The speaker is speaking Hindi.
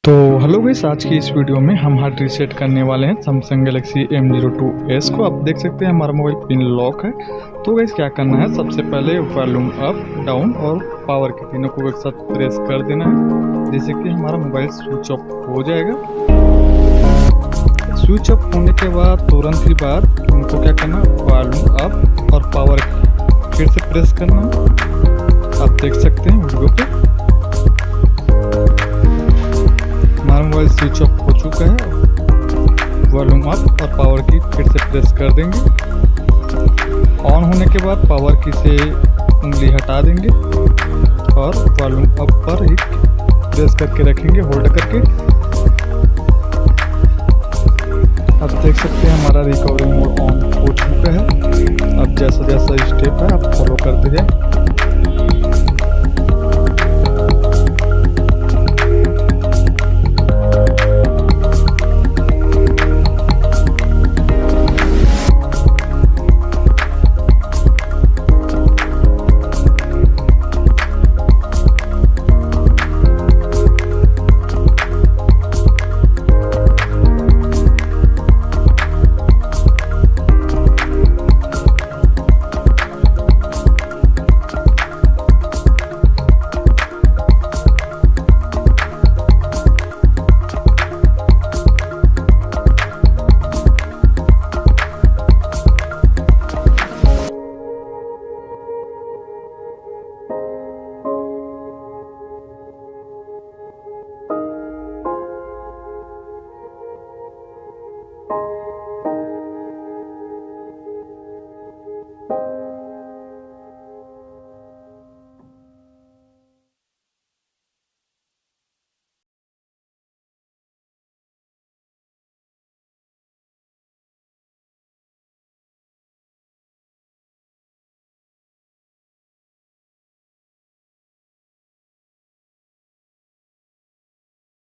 तो हेलो गाइस, आज की इस वीडियो में हम हार्ड रीसेट करने वाले हैं सैमसंग गैलेक्सी M02s को। आप देख सकते हैं हमारा मोबाइल पिन लॉक है। तो गाइस क्या करना है, सबसे पहले वॉल्यूम अप, डाउन और पावर के तीनों को एक साथ प्रेस कर देना है, जिससे कि हमारा मोबाइल स्विच ऑफ हो जाएगा। स्विच ऑफ होने के बाद तुरंत ही बाद उनको क्या करना, वॉल्यूम अप और पावर फिर से प्रेस करना है। आप देख सकते हैं वीडियो पे हमारा मोबाइल स्विच ऑफ हो चुका है। वॉल्यूम अप और पावर की फिर से प्रेस कर देंगे। ऑन होने के बाद पावर की से उंगली हटा देंगे और वॉल्यूम अप पर ही प्रेस करके रखेंगे, होल्ड करके। आप देख सकते हैं हमारा रिकवरी मोड ऑन हो चुका है। अब जैसा जैसा स्टेप है आप फॉलो करते जाए।